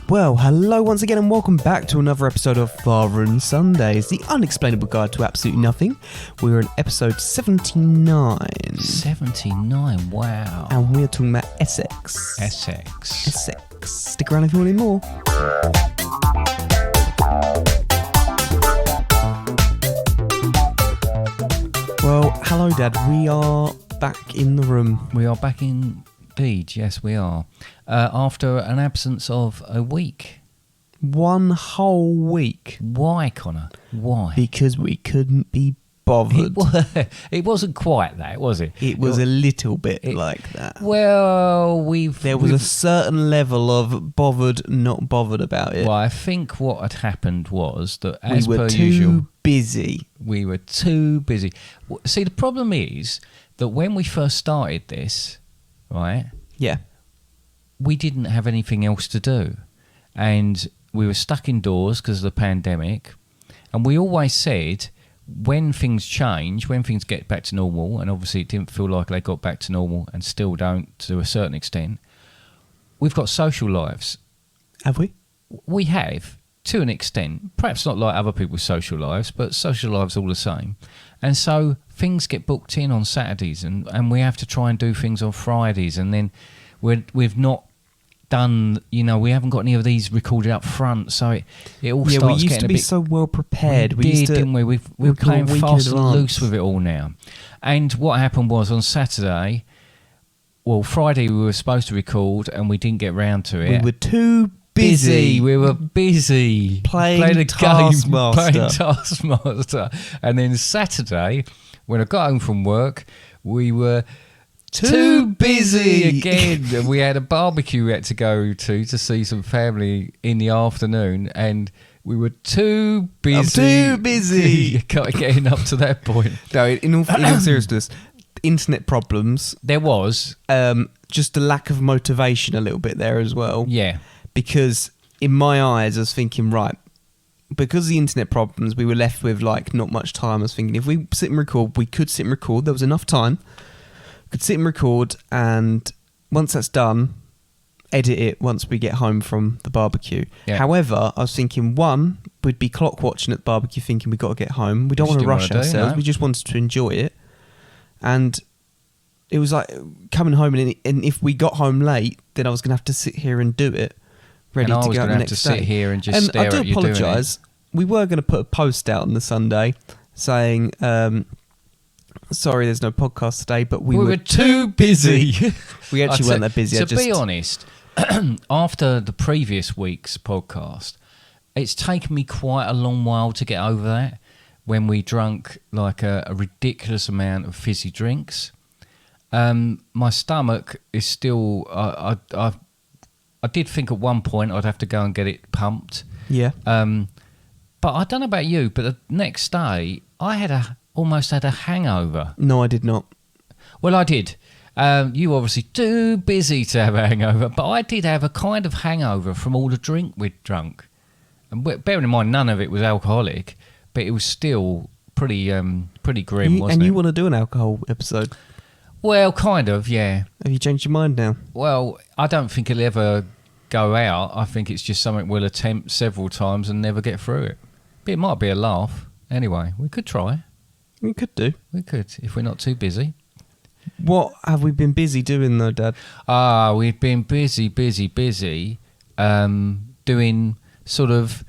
Well, hello once again and welcome back to another episode of Father and Sundays, the unexplainable guide to absolutely nothing. We're in episode 79. 79, wow. And we're talking about Essex. Essex. Stick around if you want any more. Well, hello Dad, we are back in the room. We are back indeed, yes we are. After an absence of a week. One whole week. Why, Connor? Why? Because we couldn't be bothered. It wasn't quite that, was it? It was a little bit like that. Well, there was a certain level of bothered, not bothered about it. Well, I think what had happened was that as we were per too usual, busy. We were too busy. See, the problem is that when we first started this, right? Yeah. We didn't have anything else to do. And we were stuck indoors because of the pandemic. And we always said, when things change, when things get back to normal, and obviously it didn't feel like they got back to normal and still don't to a certain extent, we've got social lives. Have we? We have, to an extent. Perhaps not like other people's social lives, but social lives all the same. And so things get booked in on Saturdays and we have to try and do things on Fridays, and then we've not done, we haven't got any of these recorded up front, so it all starts getting a bit... Yeah, we used to be so well prepared. Didn't we? We're playing fast and loose with it all now. And what happened was on Saturday, Friday we were supposed to record and we didn't get round to it. We were too busy. We were busy playing a Taskmaster. Playing Taskmaster. And then Saturday, when I got home from work, we were... Too busy again. And we had a barbecue we had to go to see some family in the afternoon, and we were too busy. Getting up to that point. No, in all seriousness, internet problems. There was just a lack of motivation a little bit there as well. Yeah. Because in my eyes, I was thinking, right, because of the internet problems, we were left with not much time. I was thinking, if we sit and record, we could sit and record. There was enough time. Could sit and record, and once that's done, edit it once we get home from the barbecue. Yeah. However, I was thinking, one, we'd be clock watching at the barbecue thinking we got to get home. We don't want to rush ourselves. No? We just wanted to enjoy it. And it was like coming home, and if we got home late, then I was going to have to sit here and do it, ready to go the next day. And I was going to have to sit here and just stare at you doing it. I do apologise. We were going to put a post out on the Sunday saying... sorry, there's no podcast today, but we were too busy. We actually weren't that busy. To be honest, after the previous week's podcast, it's taken me quite a long while to get over that, when we drank a ridiculous amount of fizzy drinks. My stomach is still... I did think at one point I'd have to go and get it pumped. Yeah. But I don't know about you, but the next day I almost had a hangover. No, I did not. Well, I did. You were obviously too busy to have a hangover, but I did have a kind of hangover from all the drink we'd drunk. And bearing in mind, none of it was alcoholic, but it was still pretty grim, wasn't it? And you want to do an alcohol episode? Well, kind of, yeah. Have you changed your mind now? Well, I don't think it'll ever go out. I think it's just something we'll attempt several times and never get through it. But it might be a laugh. Anyway, we could try. We could do. We could, if we're not too busy. What have we been busy doing though, Dad? We've been busy, doing sort of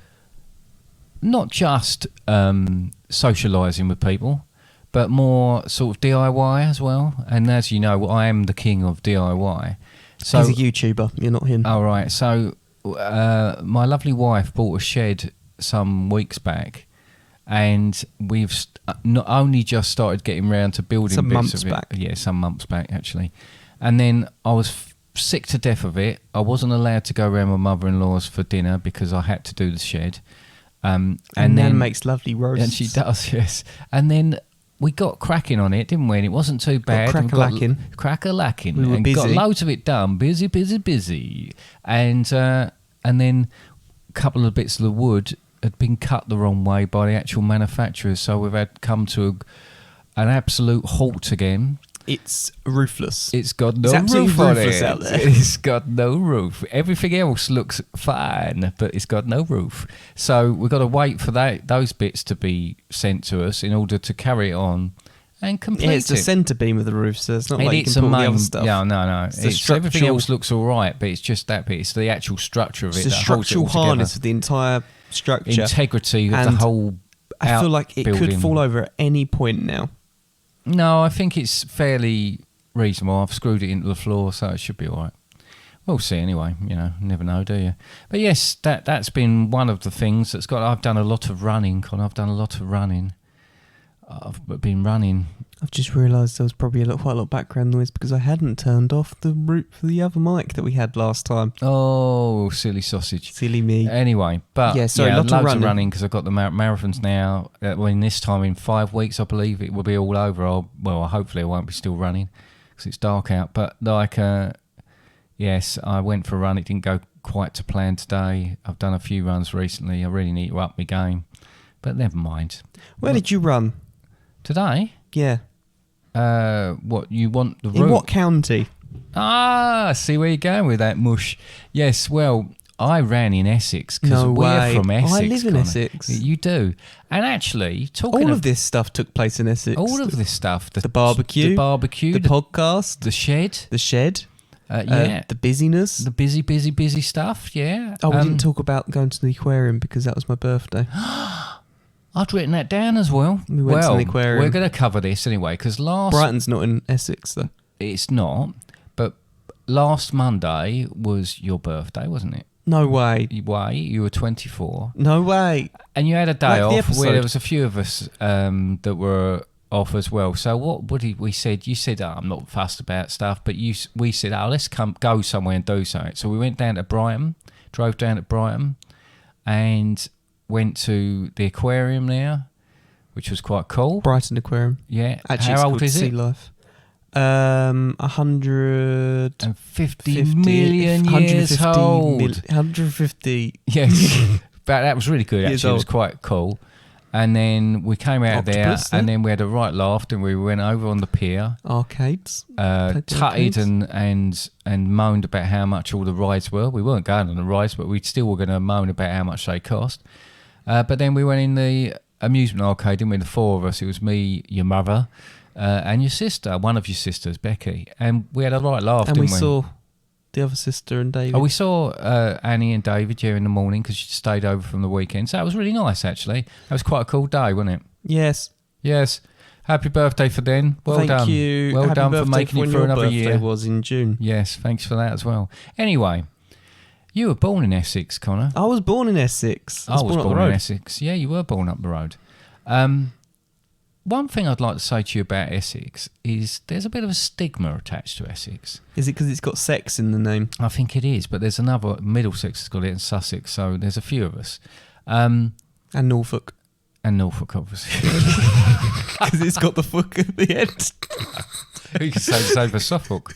not just socialising with people, but more sort of DIY as well. And as you know, I am the king of DIY. So, he's a YouTuber, you're not him. Oh, right. So my lovely wife bought a shed some weeks back, and we've not only just started getting round to building some bits months of it. Back. Yeah, some months back, actually. And then I was sick to death of it. I wasn't allowed to go around my mother-in-law's for dinner because I had to do the shed. And then makes lovely roasts. And she does, yes. And then we got cracking on it, didn't we? And it wasn't too bad. Crack-a-lacking. We were busy. Got loads of it done. Busy. And then a couple of bits of the wood had been cut the wrong way by the actual manufacturers, so we've had come to an absolute halt again. It's roofless. It's got no It's absolutely roof on roofless it. out there. It's got no roof. Everything else looks fine, but it's got no roof. So we've got to wait for those bits to be sent to us in order to carry it on and complete It's the it. centre beam of the roof, so it's not And like you it's can a put all the main, other stuff. yeah, no. It's the It's everything structural- else looks all right, but it's just that bit. It's the actual structure of it It's the that holds it structural all together. harness of the entire structure. Integrity of the And whole. I feel like it could outbuilding. fall over at any point now. No, I think it's fairly reasonable. I've screwed it into the floor, so it should be all right. We'll see anyway. Never know, do you? But yes, that's been one of the things that's got. I've done a lot of running, Con. I've done a lot of running. I've been running. I've just realised there was probably quite a lot of background noise because I hadn't turned off the root for the other mic that we had last time. Oh, silly sausage. Silly me. Anyway, but Yeah, so loads lot of of running. running because I've got the marathons now. This time in 5 weeks, I believe it will be all over. Hopefully I won't be still running because it's dark out. But yes, I went for a run. It didn't go quite to plan today. I've done a few runs recently. I really need to up my game, but never mind. Where did you run? Today? Yeah. What you want the In route? what county? I see where you're going with that mush. Yes, well, I ran in Essex because No we're way. from Essex. I live in Connor. Essex. You do. And actually, talking All of this stuff took place in Essex. all of this stuff, The barbecue, the barbecue, the podcast, the shed, the shed, the the busyness. the busy stuff. Yeah. We didn't talk about going to the aquarium because that was my birthday. I'd written that down as well. We went to the aquarium. We're going to cover this anyway because Brighton's not in Essex though. it's not, but last Monday was your birthday, wasn't it? No way. You were 24. No way. And you had a day Like the off where episode. there was a few of us that were off as well. So what did we said? You said, I'm not fussed about stuff, but we said, let's go somewhere and do something. So we went down to Brighton, drove down to Brighton, and went to the aquarium there, which was quite cool. Brighton Aquarium. Yeah. Actually, it's How old called is Sea it? Life. 150 million years old. 150. Yes. But that was really good, Years actually. It was old. quite cool. And then we came out there, Octopus, and then we had a right laugh, and we went over on the pier, Arcades. tutted arcades. and moaned about how much all the rides were. We weren't going on the rides, but we still were going to moan about how much they cost. But then we went in the amusement arcade, didn't we? The four of us. It was me, your mother, and your sister, one of your sisters, Becky. And we had a right laugh, And didn't we saw the other sister and David. Oh, we saw Annie and David here in the morning because she stayed over from the weekend. So that was really nice, actually. That was quite a cool day, wasn't it? Yes. Yes. Happy birthday for Den. Well Thank done. you. Well Happy done for birthday making it when for your another birthday year. was in June. Yes, thanks for that as well. Anyway, you were born in Essex, Connor. I was born in Essex. I was up the born in road. Essex. Yeah, you were born up the road. One thing I'd like to say to you about Essex is there's a bit of a stigma attached to Essex. Is it because it's got sex in the name? I think it is, but there's another, Middlesex has got it, and Sussex, so there's a few of us. And Norfolk. And Norfolk, obviously. Because it's got the fuck at the end. You can say the same for Suffolk.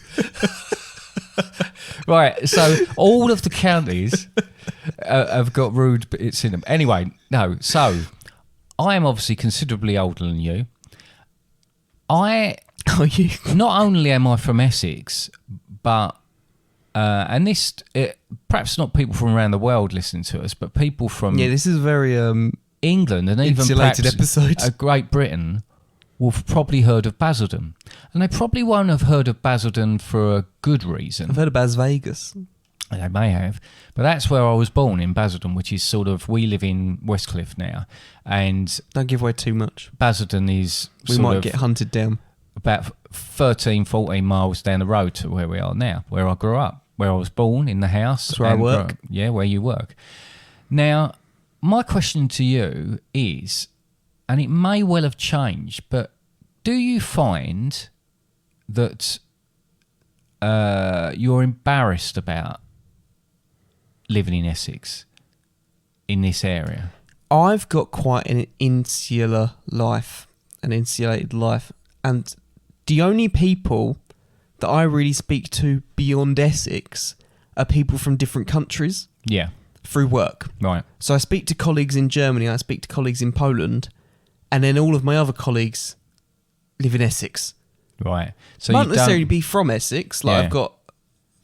Right, so all of the counties have got rude bits in them. Anyway, no, so I am obviously considerably older than you. Are you? Not only am I from Essex, but and this perhaps not people from around the world listening to us, but people from Yeah, this is a very England and even insulated perhaps episode. Great Britain will have probably heard of Basildon, and they probably won't have heard of Basildon for a good reason. I've heard of Bas Vegas. They may have, but that's where I was born, in Basildon, which is sort of, we live in Westcliff now, and Don't give away too much. Basildon is We sort might of get hunted down. about 13, 14 miles down the road to where we are now, where I grew up, where I was born, in the house. That's where I and work. where you work. Now, my question to you is, and it may well have changed, but do you find that you're embarrassed about living in Essex, in this area? I've got quite an insular life, an insulated life, and the only people that I really speak to beyond Essex are people from different countries Yeah, through work. right. So I speak to colleagues in Germany, I speak to colleagues in Poland, and then all of my other colleagues live in Essex. Right. So Might you not necessarily don't... be from Essex. Like Yeah. I've got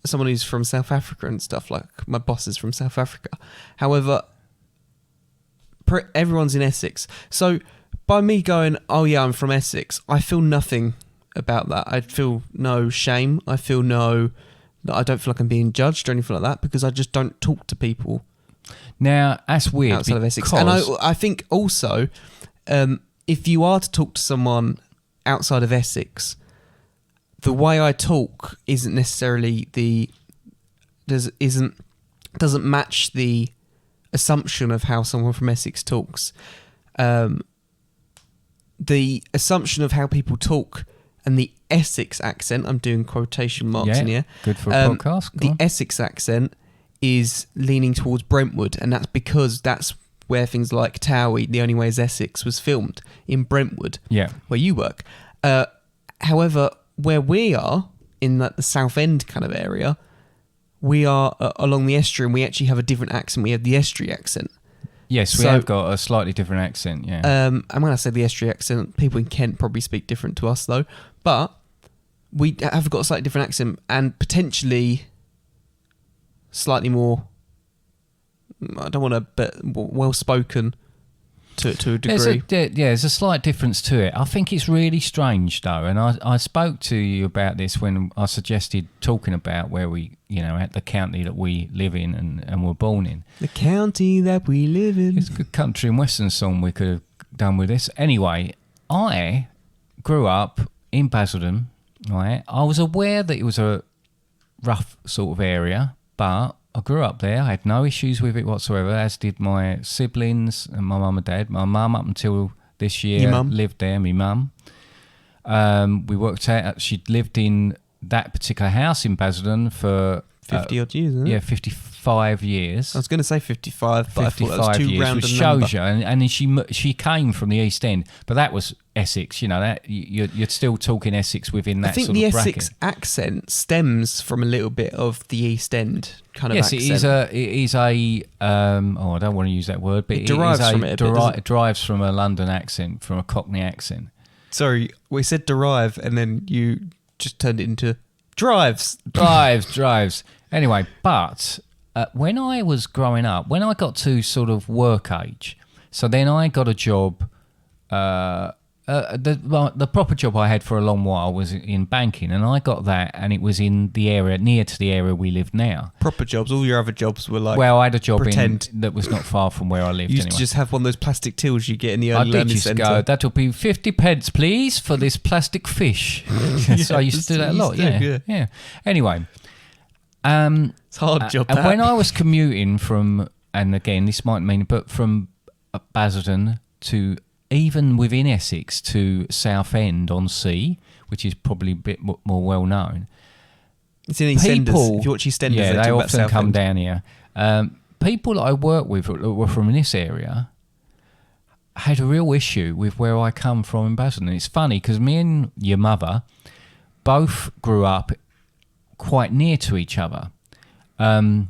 someone who's from South Africa and stuff. Like my boss is from South Africa. However, everyone's in Essex. So by me going, oh yeah, I'm from Essex, I feel nothing about that. I feel no shame. I feel I don't feel like I'm being judged or anything like that because I just don't talk to people Now, that's weird. outside of Essex. And I think also, if you are to talk to someone outside of Essex, the way I talk isn't necessarily doesn't match the assumption of how someone from Essex talks. The assumption of how people talk and the Essex accent, I'm doing quotation marks in here. Good for a podcast. Go The on. Essex accent is leaning towards Brentwood, and that's because that's where things like TOWIE, The Only Way is Essex, was filmed, in Brentwood, Yeah. where you work. However, where we are, in like the South End kind of area, we are along the estuary, and we actually have a different accent. We have the estuary accent. Yes, we So- have got a slightly different accent, yeah. I'm going to say the estuary accent. People in Kent probably speak different to us, though. But we have got a slightly different accent and potentially slightly more, I don't want to, but well-spoken to a degree. There's a slight difference to it. I think it's really strange, though, and I spoke to you about this when I suggested talking about where we, at the county that we live in and were born in. The county that we live in. It's a good country and western song we could have done with this. Anyway, I grew up in Basildon, right? I was aware that it was a rough sort of area, but I grew up there. I had no issues with it whatsoever, as did my siblings and my mum and dad. My mum, up until this year, Your mum? lived there, my mum. We worked out she'd lived in that particular house in Basildon for 50 odd years, isn't it? yeah, 55 years. I was going to say 55, but I thought that was 55 too years, round which a shows number. you. And then she came from the East End, but that was Essex. That you're still talking Essex within that I think sort the of Essex bracket. accent stems from a little bit of the East End kind of Yes, accent. it is a. I don't want to use that word, but It derives is from it a bit, doesn't it? It derives from a London accent, from a Cockney accent. Sorry, we said derive and then you just turned it into drives. Drives. Anyway, but when I was growing up, when I got to sort of work age, so then I got a job. The proper job I had for a long while was in banking, and I got that, and it was in the area near to the area we live now. Proper jobs. All your other jobs were like. Well, I had a job pretend. that was not far from where I lived. You used anyway. to just have one of those plastic tills you get in the I early did learning just centre. go, that'll be 50 pence, please, for this plastic fish. So I used to do that a lot, yeah. Anyway. It's a hard job, And that. when I was commuting from, and again, this might mean, but from Basildon to even within Essex to Southend on Sea, which is probably a bit more well known. It's in EastEnders. If you watch EastEnders, yeah, they talk about often come Southend. down here. People that I work with that were from this area had a real issue with where I come from in Basildon. It's funny because me and your mother both grew up quite near to each other, and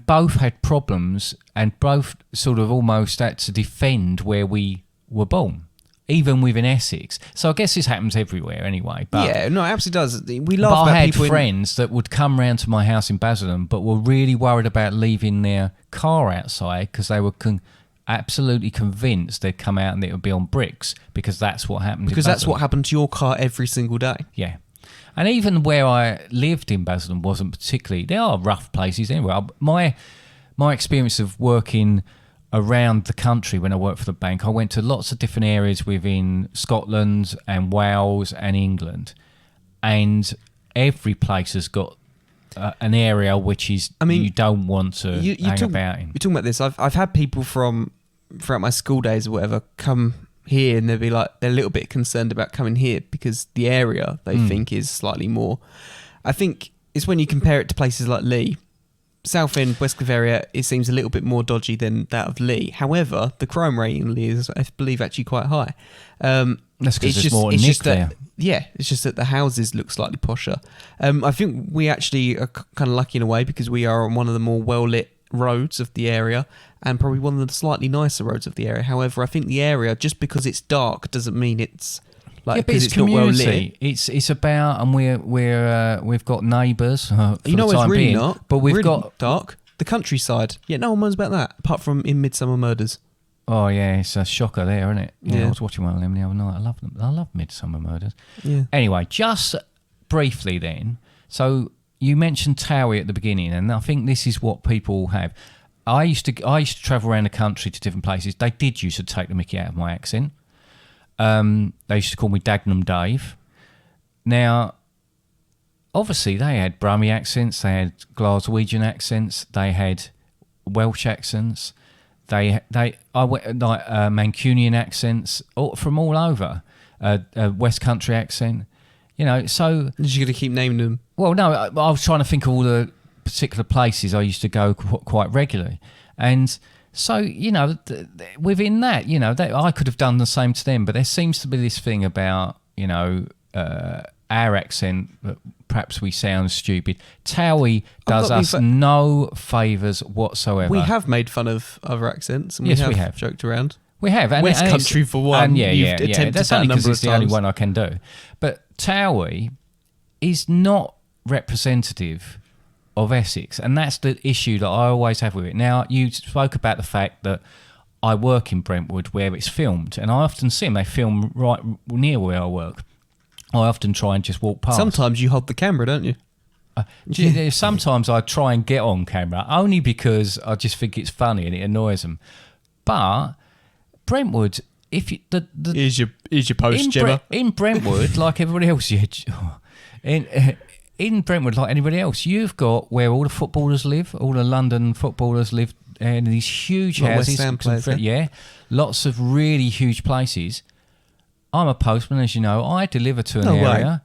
both had problems, and both sort of almost had to defend where we were born, even within Essex. So I guess this happens everywhere anyway. But Yeah, no, it absolutely does. We but laugh I about had people friends that would come round to my house in Basildon, but were really worried about leaving their car outside because they were absolutely convinced they'd come out and it would be on bricks, because that's what happened. because in that's what Basildon. happened to your car every single day. Yeah. And even where I lived in Basildon wasn't particularly... There are rough places anyway. My experience of working around the country when I worked for the bank, I went to lots of different areas within Scotland and Wales and England. And every place has got an area which is you don't want to hang about in. You're talking about this. I've had people from throughout my school days or whatever come here, and they'll be like, they're a little bit concerned about coming here because the area they think is slightly more. I think it's when you compare it to places like Lee, Southend, Westcliff area, it seems a little bit more dodgy than that of Lee. However, the crime rate in Lee is, I believe, actually quite high. That's because there's more nick there. Yeah, it's just that the houses look slightly posher. I think we actually are kind of lucky in a way because we are on one of the more well-lit roads of the area, and probably one of the slightly nicer roads of the area. However, I think the area, just because it's dark, doesn't mean it's Like, but 'cause it's not well lit. community. It's about, and we've got neighbours. You know, it's really being, not. But we've really got dark. The countryside. Yeah, no one moans about that, apart from in Midsummer Murders. Oh yeah, it's a shocker there, isn't it? Yeah, Yeah. I was watching one of them the other night. I love them. I love Midsummer Murders. Yeah. Anyway, just briefly then. So you mentioned TOWIE at the beginning, and I think this is what people have. I used to travel around the country to different places. They did used to take the mickey out of my accent. They used to call me Dagenham Dave. Now, obviously, they had Brummie accents, they had Glaswegian accents, they had Welsh accents, I went like Mancunian accents, from all over, West Country accent. You know, so You're just going to keep naming them. well, no, I was trying to think of all the particular places I used to go quite regularly, and so you know, within that, you know, I could have done the same to them, but there seems to be this thing about, you know, our accent that perhaps we sound stupid. TOWIE does us no favours whatsoever. We have made fun of other accents, and Yes, we we have have. joked around. We have, and West it's- Country for one. And yeah, You've attempted That's that only a number because of it's the only times. one I can do. But TOWIE is not representative of Essex, and that's the issue that I always have with it. Now, you spoke about the fact that I work in Brentwood where it's filmed, and I often see them. They film right near where I work. I often try and just walk past. Sometimes you hold the camera, don't you? Sometimes I try and get on camera only because I just think it's funny and it annoys them. But Brentwood, if you, Here's your post, Gemma. in Brentwood, like everybody else, in Brentwood, like anybody else, you've got where all the footballers live, all the London footballers live in these huge Like West houses. Ham players, Yeah, lots of really huge places. I'm a postman, as you know. I deliver to an No way. area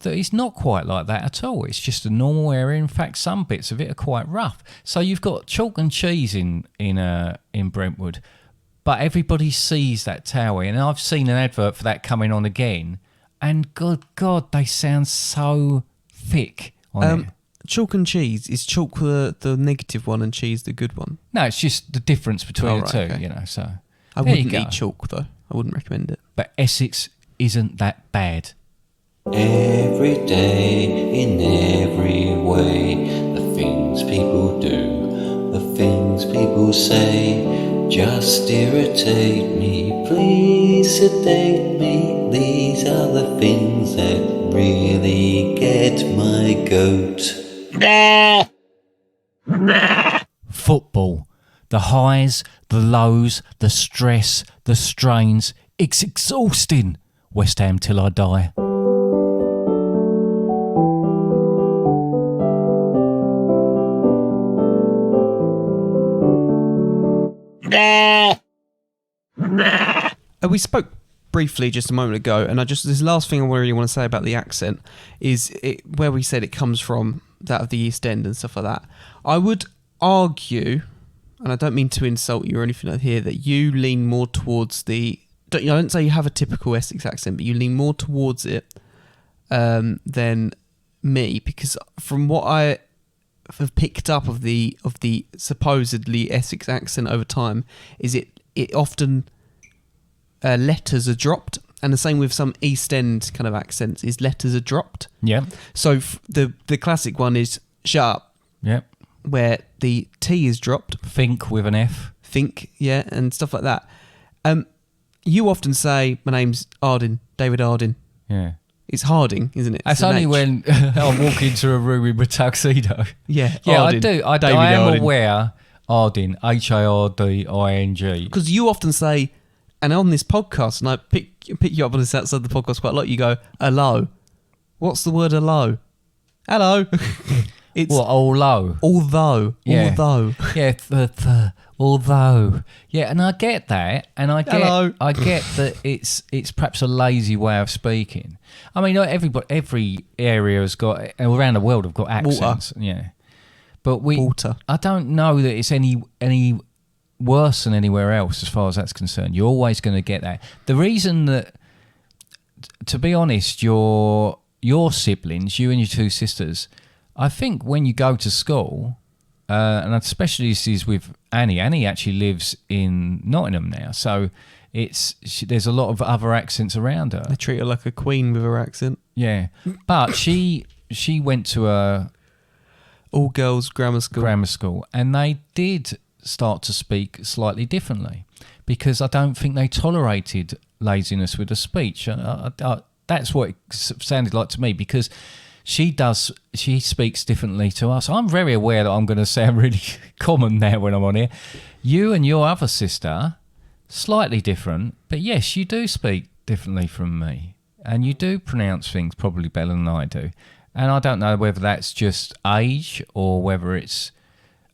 that is not quite like that at all. It's just a normal area. In fact, some bits of it are quite rough. So you've got chalk and cheese in Brentwood, but everybody sees that TOWIE, and I've seen an advert for that coming on again, and good God, they sound so thick on it. Chalk and cheese, is chalk the negative one and cheese the good one? No, it's just the difference between Oh, the right, two, okay. you know. So I there you wouldn't go. eat chalk though. I wouldn't recommend it. But Essex isn't that bad. Every day, in every way, the things people do, the things people say, just irritate me, please sedate me. These are the things that really get my goat. Football. The highs, the lows, the stress, the strains. It's exhausting. West Ham till I die. We spoke briefly just a moment ago, and this last thing I really want to say about the accent is where we said it comes from, that of the East End and stuff like that. I would argue, and I don't mean to insult you or anything like here, that you lean more towards I don't say you have a typical Essex accent, but you lean more towards it than me, because from what I have picked up of the supposedly Essex accent over time, is it often letters are dropped, and the same with some East End kind of accents is letters are dropped. Yeah. So the classic one is shut up, Yep. where the T is dropped, Think with an F. think, yeah, and stuff like that. You often say, my name's Ardin, David Ardin. Yeah. It's Harding, isn't it? That's It's an only H. when I walk into a room in a tuxedo. Yeah, Yeah, Ardin, I do. I David am Ardin. aware. Ardin. Harding. Because you often say, and on this podcast, and I pick you up on this outside the podcast quite a lot, you go, hello. What's the word hello? Hello. It's What, although? although. Yeah. Although. Yeah, although. Yeah, and I get that, and I Hello. get that it's perhaps a lazy way of speaking. I mean, every area has got, around the world have got accents. Yeah. But Water. I don't know that it's any worse than anywhere else as far as that's concerned. You're always going to get that. The reason that, to be honest, your siblings, you and your two sisters, I think when you go to school, and especially this is with Annie. Annie actually lives in Nottingham now, so there's a lot of other accents around her. They treat her like a queen with her accent. Yeah, but she went to a all girls grammar school, and they did start to speak slightly differently because I don't think they tolerated laziness with the speech. That's what it sounded like to me, because she speaks differently to us. I'm very aware that I'm going to sound really common now when I'm on here. You and your other sister, slightly different, but yes, you do speak differently from me, and you do pronounce things probably better than I do. And I don't know whether that's just age or whether it's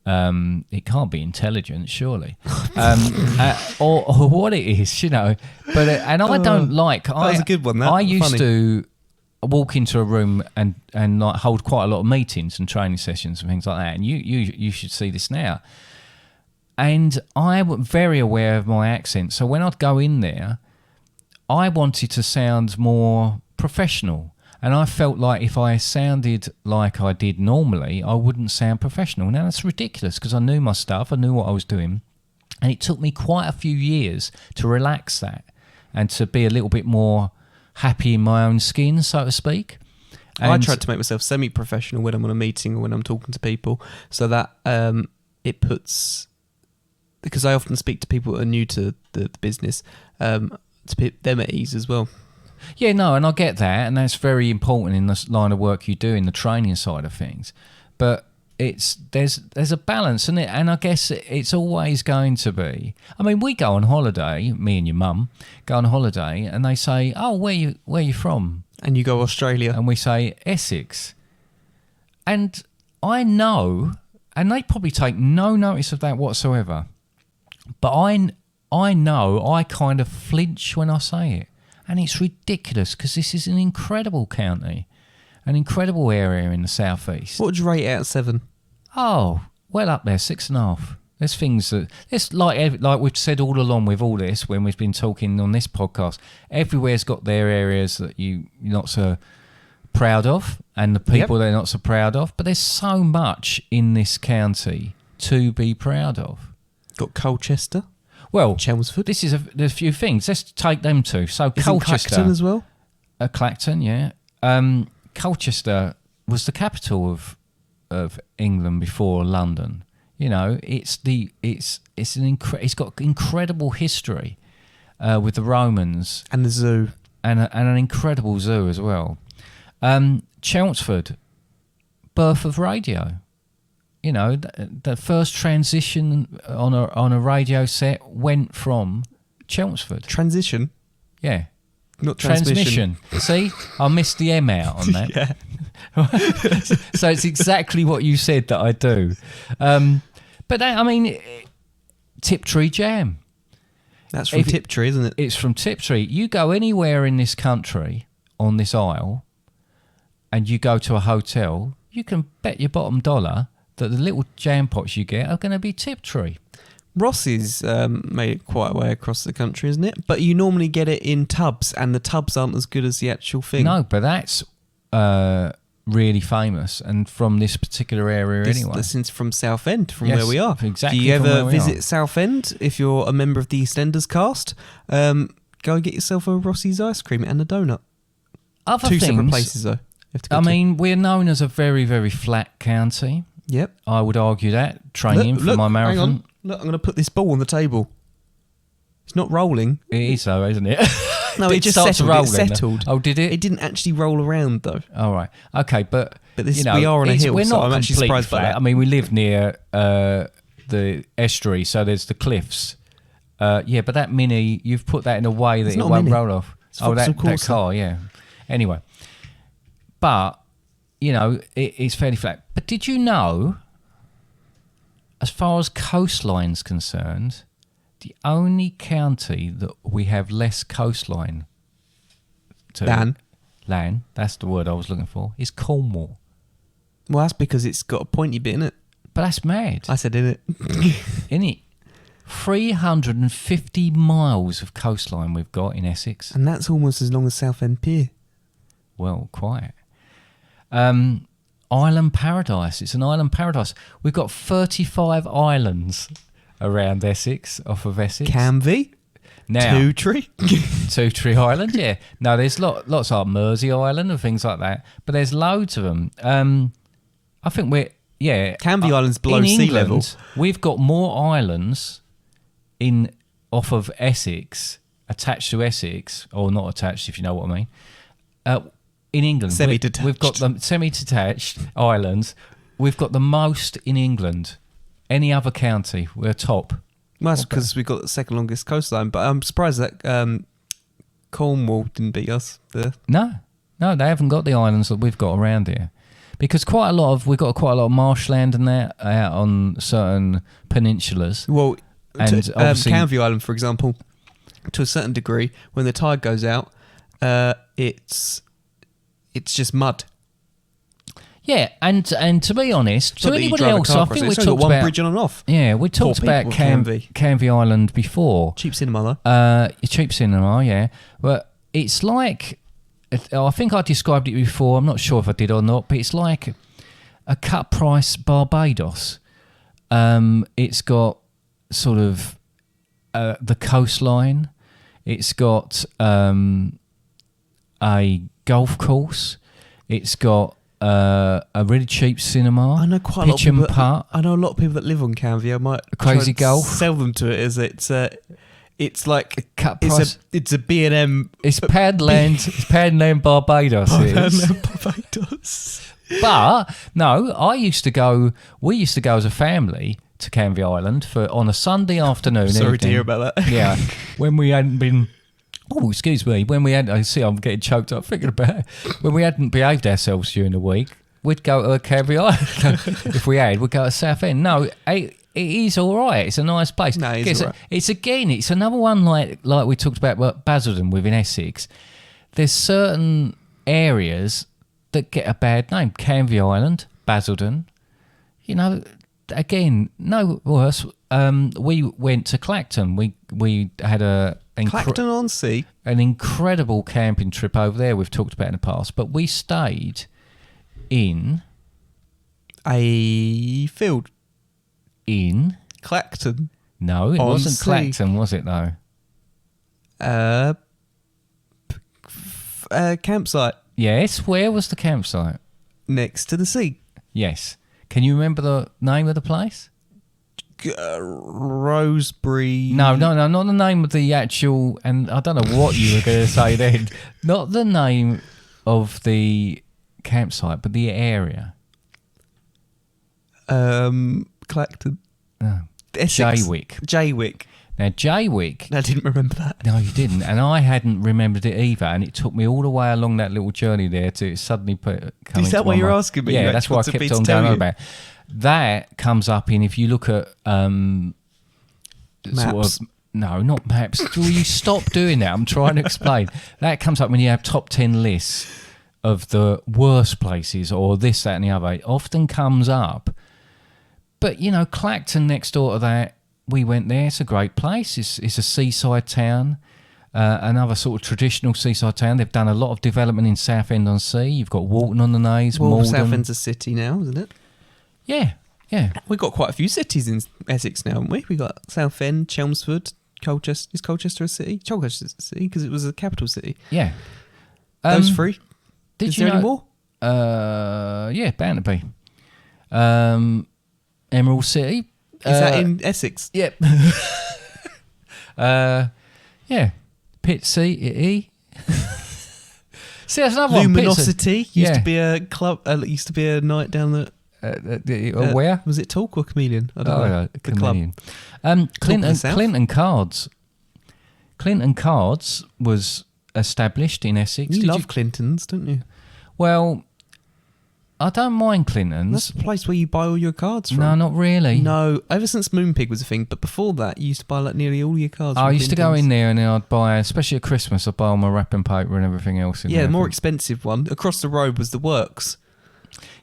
it can't be intelligence, surely, or what it is, you know. But and I don't like. That was a good one. I used to walk into a room and like hold quite a lot of meetings and training sessions and things like that. And you should see this now. And I was very aware of my accent, so when I'd go in there, I wanted to sound more professional. And I felt like if I sounded like I did normally, I wouldn't sound professional. Now, that's ridiculous because I knew my stuff. I knew what I was doing. And it took me quite a few years to relax that and to be a little bit more happy in my own skin, so to speak. And I tried to make myself semi-professional when I'm on a meeting or when I'm talking to people, so that it puts... Because I often speak to people that are new to the business, to put them at ease as well. Yeah, no, and I get that, and that's very important in the line of work you do in the training side of things. But there's a balance, isn't it? And I guess it's always going to be. I mean, we go on holiday, me and your mum go on holiday, and they say, "Oh, where you from?" And you go Australia, and we say Essex, and I know, and they probably take no notice of that whatsoever. But I know I kind of flinch when I say it. And it's ridiculous because this is an incredible county, an incredible area in the southeast. What would you rate it out of 7? Oh, well up there, 6.5. There's things that it's like we've said all along with all this when we've been talking on this podcast. Everywhere's got their areas that you're not so proud of, and the people they're not so proud of. But there's so much in this county to be proud of. Got Colchester. Well, Chelmsford. There's a few things. Let's take them two. So Isn't Colchester Clacton as well. Clacton, yeah. Colchester was the capital of England before London. You know, it's got incredible history with the Romans and the zoo, and an incredible zoo as well. Chelmsford, birth of radio. You know, the first transition on a radio set went from Chelmsford. Transition? Yeah. Not transmission. See? I missed the M out on that. Yeah. So it's exactly what you said that I do. But that, I mean, Tiptree Jam. That's from Tiptree, isn't it? It's from Tiptree. You go anywhere in this country, on this isle, and you go to a hotel, you can bet your bottom dollar that the little jam pots you get are going to be Tiptree. Ross's made it quite a way across the country, isn't it? But you normally get it in tubs, and the tubs aren't as good as the actual thing. No, but that's really famous, and from this particular area anyway. This is from Southend, from where we are. Exactly. Do you ever visit Southend? If you're a member of the EastEnders cast, go and get yourself a Ross's ice cream and a donut. Other Two things, separate places, though. You have to go I to. mean, we're known as a very, very flat county. Yep. I would argue that, training for my marathon. Hang on. Look, I'm going to put this ball on the table. It's not rolling. It is though, isn't it? No, it just starts settled. rolling. It settled. Oh, did it? It didn't actually roll around, though. All right. Okay, but this, you know, we are on a hill, we're so not I'm actually completely surprised by flat. that. I mean, we live near the estuary, so there's the cliffs. Yeah, but that Mini, you've put that in a way that it won't roll off. That car, yeah. Anyway, but you know, it's fairly flat. But did you know, as far as coastline's concerned, the only county that we have less coastline to land, that's the word I was looking for, is Cornwall. Well, that's because it's got a pointy bit in it. But that's mad. I said in it. In it. 350 miles of coastline we've got in Essex. And that's almost as long as Southend Pier. Well, quite. island paradise. It's an island paradise. We've got 35 islands around Essex, off of Essex. Canvey, Now, Two Tree Island, yeah. No, there's lots like Mersey Island and things like that, but there's loads of them. I think Canvey Island's below in sea England, level. We've got more islands off of Essex, attached to Essex, or not attached, if you know what I mean. In England, Semi-detached. we've got the semi-detached islands. We've got the most in England. Any other county, we're top. Well, that's because we've got the second longest coastline, but I'm surprised that Cornwall didn't beat us there. No, they haven't got the islands that we've got around here, because we've got quite a lot of marshland and that out on certain peninsulas. Well, and obviously, Canvey Island, for example, to a certain degree, when the tide goes out, it's just mud. yeah, and to be honest, to anybody else, I think we talked one about bridge on and off. Yeah, we talked about Canvey Island before. Cheap cinema though. Cheap cinema, yeah. But it's like, I think I described it before. I'm not sure if I did or not, but it's like a cut price Barbados. It's got sort of the coastline. It's got a golf course. It's got a really cheap cinema. I know quite pitch a lot of and people. putt. I know a lot of people that live on Canvey. I might Crazy try and golf. sell them to it as it's like Cut price. it's a B&M. It's Padland. It's Padland Barbados. It is. Barbados. But no, we used to go as a family to Canvey Island on a Sunday afternoon. Sorry to hear about that. Yeah, when we hadn't been. Oh, excuse me. When we had, I see, I'm getting choked up thinking about it. When we hadn't behaved ourselves during the week, we'd go to Canvey Island. If we had, we'd go to Southend. No, it is all right. It's a nice place. No, it's all right. It's another one like we talked about Basildon within Essex. There's certain areas that get a bad name. Canvey Island, Basildon. You know, again, no worse. We went to Clacton. We had Clacton on Sea. an incredible camping trip over there. We've talked about in the past, but we stayed in A field. in. Clacton. No, it On wasn't sea. Clacton, was it though? Campsite Yes. Where was the campsite? next to the sea. Yes. Can you remember the name of the place? Rosebery. No, not the name of the actual. And I don't know what you were going to say then. Not the name of the campsite, but the area. Clacton. No. Essex. Jaywick. Now, Jaywick. I didn't remember that. No, you didn't. And I hadn't remembered it either. And it took me all the way along that little journey there to suddenly come Is that why you're asking me? Yeah, You that's actually why I wanted kept me to on tell going on you? about. That comes up in, if you look at Maps. sort of, no, not maps. Will you stop doing that? I'm trying to explain. That comes up when you have top 10 lists of the worst places or this, that and the other. It often comes up. But, you know, Clacton next door to that, we went there. It's a great place. It's a seaside town, another sort of traditional seaside town. They've done a lot of development in Southend-on-Sea. You've got Walton on the Naze, Well, Malden. Southend's a city now, isn't it? Yeah. We've got quite a few cities in Essex now, haven't we? We've got Southend, Chelmsford, Colchester. Is Colchester a city? Colchester's a city because it was a capital city. Yeah. Those three. Did Is you there any know- more? Yeah, bound to be. Emerald City. Is that in Essex? Yep. Yeah. Pitt C. See, that's another one. Luminosity used Yeah. to be a club. Used to be a night down the. Where? Was it Talk or Chameleon? I don't Oh, know. yeah, The club. Chameleon. the South. Clinton Cards. Clinton Cards was established in Essex. You Did love Clintons, don't you? Well, I don't mind Clintons. That's the place where you buy all your cards from. No, not really. No, ever since Moonpig was a thing, but before that, you used to buy like nearly all your cards. I from used to go Clintons. in there and then I'd buy, especially at Christmas, I'd buy all my wrapping paper and everything else. In Yeah, there. the more expensive one across the road was the Works.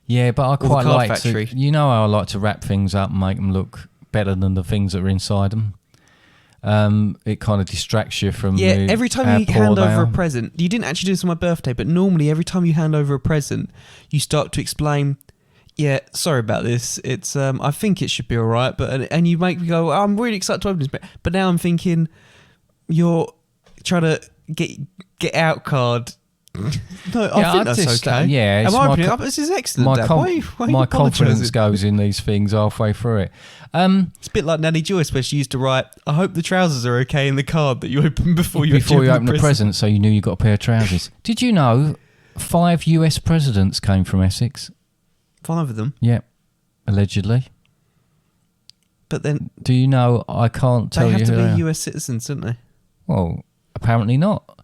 Yeah, but I the quite Card like Factory. to. You know how I like to wrap things up and make them look better than the things that are inside them. It kind of distracts you from. Yeah, every how time you poor hand they over a are. present, you didn't actually do this on my birthday, but normally every time you hand over a present, you start to explain Yeah, sorry about this. It's I think it should be all right, but and you make me go, oh, I'm really excited to open this, but now I'm thinking you're trying to get out card. No, I think that's okay. Yeah, am I opening up? This is excellent. My, Dad. Why are you my confidence apologising? goes in these things halfway through it. It's a bit like Nanny Joyce, where she used to write, "I hope the trousers are okay" in the card that you open before you open the present, so you knew you got a pair of trousers. Did you know 5 US presidents came from Essex? 5 of them. Yeah, allegedly. But then, do you know? I can't tell you. They have who to they be are. US citizens, don't they? Well, apparently not.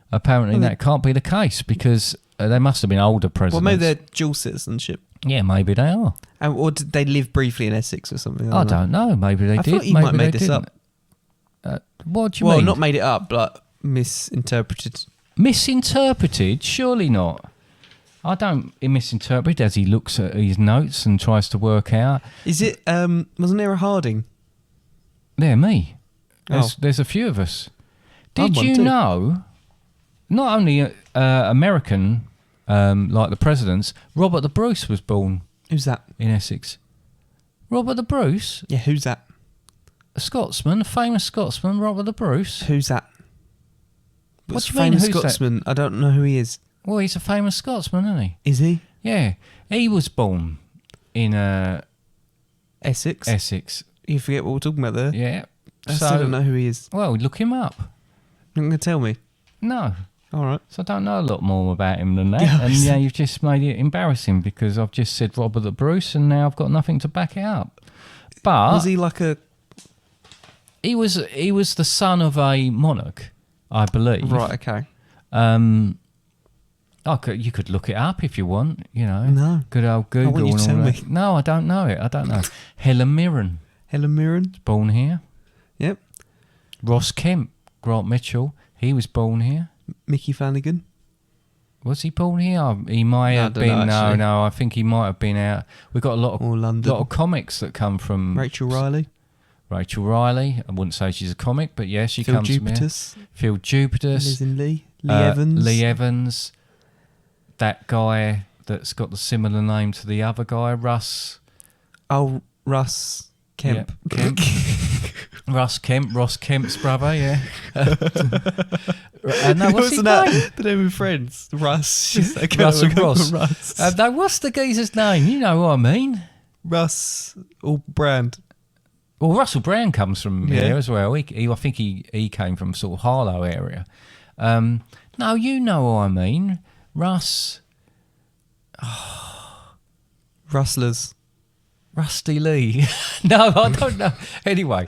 Apparently that can't be the case because they must have been older presidents. Well, maybe they're dual citizenship. Yeah, maybe they are. Or did they live briefly in Essex or something? I don't know. Maybe they did. I thought you maybe might make this didn't. up. What do you mean? Well, not made it up, but misinterpreted. Misinterpreted? Surely not. I don't misinterpret as he looks at his notes and tries to work out. Is it, wasn't there a Harding? There, me. Oh. There's a few of us. I'm Did one you too. know, not only American, like the presidents, Robert the Bruce was born Who's that? in Essex. Robert the Bruce? Yeah, who's that? A Scotsman, a famous Scotsman, Robert the Bruce. Who's that? What do you famous mean, who's that? Scotsman? I don't know who he is. Well, he's a famous Scotsman, isn't he? Is he? Yeah. He was born in Essex? Essex. You forget what we're talking about there? Yeah. I still don't know who he is. Well, look him up. You're not going to tell me? No. All right. So I don't know a lot more about him than that. Yeah, And yeah, you've just made it embarrassing because I've just said Robert the Bruce and now I've got nothing to back it up. But Was he like a... he was the son of a monarch, I believe. Right, okay. You could look it up if you want, you know. No. Good old Google. I want you to and all tell that. me. No, I don't know it. I don't know. Helen Mirren, Helen Mirren? born here. Yep. Ross Kemp, Grant Mitchell, he was born here. Mickey Flanagan? Was he born here? He might have don't know, been. actually. No, I think he might have been out. We've got a lot Or London? of comics that come from Rachel Riley? Rachel Riley. I wouldn't say she's a comic, but yeah, she Phil comes from here. Jupitus? Phil Jupitus. Liz and Lee? Lee Evans? Lee Evans. That guy that's got the similar name to the other guy, Russ. Oh, Russ Kemp. Yeah, Kemp. Ross Kemp's brother, yeah. No, what's his name? The name of Friends. Russ. She's like, Russell go Ross. for Russ. No, what's the geezer's name? You know what I mean. Russ or Brand. Well, Russell Brand comes from Yeah. here as well. I think he came from sort of Harlow area. No, you know what I mean. Russ. Rustlers. Rusty Lee. No, I don't know. Anyway,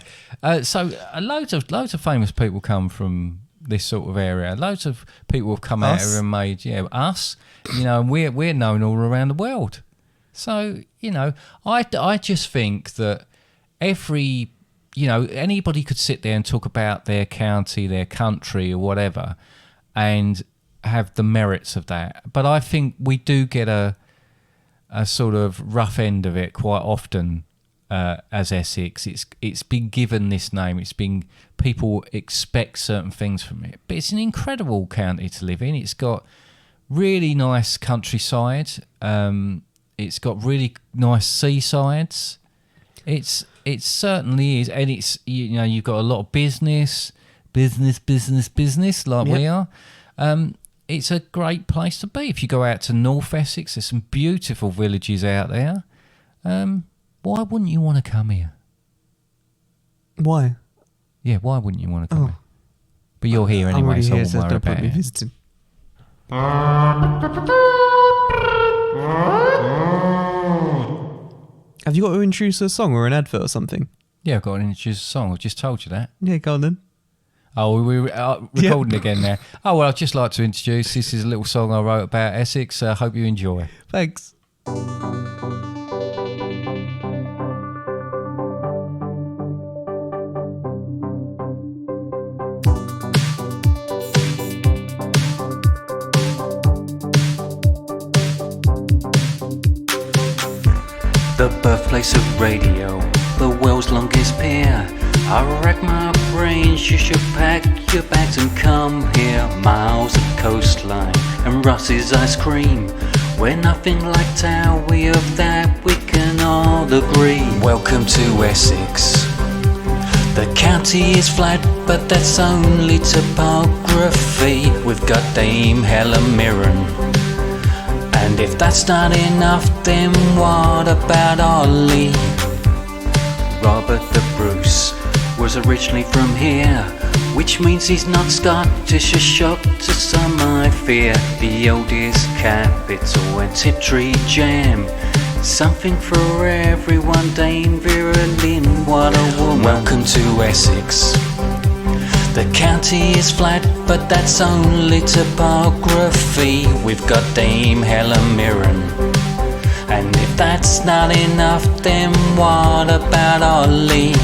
so loads of famous people come from this sort of area. Loads of people have come out Us? here and made us. You know, and we're known all around the world. So you know, I just think that anybody could sit there and talk about their county, their country, or whatever, and have the merits of that. But I think we do get a sort of rough end of it quite often as Essex. It's been given this name. People expect certain things from it, but it's an incredible county to live in. It's got really nice countryside. It's got really nice seasides. It certainly is, and it's you've got a lot of business like we are. It's a great place to be. If you go out to North Essex, there's some beautiful villages out there. Why wouldn't you want to come here? Why? Yeah, why wouldn't you want to come here? But you're here anyway, I'm so I here, won't so worry don't put about me it. visiting. Have you got to introduce a song or an advert or something? Yeah, I've got to introduce a song. I've just told you that. Yeah, go on then. Oh, we're recording again now. Oh, well, I'd just like to introduce, this is a little song I wrote about Essex. I hope you enjoy. Thanks. The birthplace of radio, the world's longest pier. I rack my brains, you should pack your bags and come here. Miles of coastline and Russ's ice cream. We're nothing like TOWIE, of that we can all agree. Welcome to Essex. The county is flat, but that's only topography. We've got Dame Helen Mirren, and if that's not enough, then what about Ollie? Robert the Bruce was originally from here, which means he's not Scottish, a shock to some I fear. The oldest capital and Tiptree jam, something for everyone. Dame Vera Lynn, what a woman. Welcome to Essex. The county is flat, but that's only topography. We've got Dame Helen Mirren, and if that's not enough, then what about Ollie?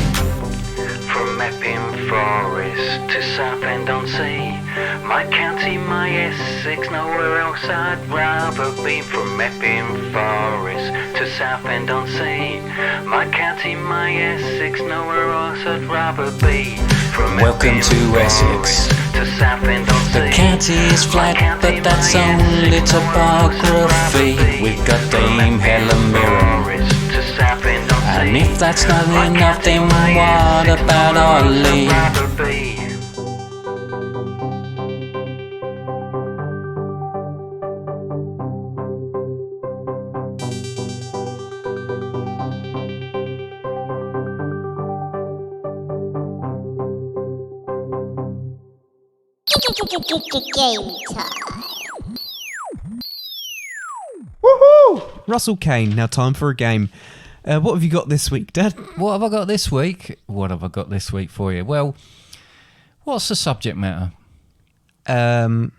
From Epping Forest to Southend-on-Sea, my county, my Essex, nowhere else I'd rather be. From Epping Forest to Southend-on-Sea, my county, my Essex, nowhere else I'd rather be. From Welcome to Essex. To Southend-on-Sea, the county is flat, but that's only topography. We've got Dame Helen Mirren, and if that's not enough, then what about Ollie? Game time. Woohoo! Russell Kane, now time for a game. What have you got this week, Dad? What have I got this week? What have I got this week for you? Well, what's the subject matter? I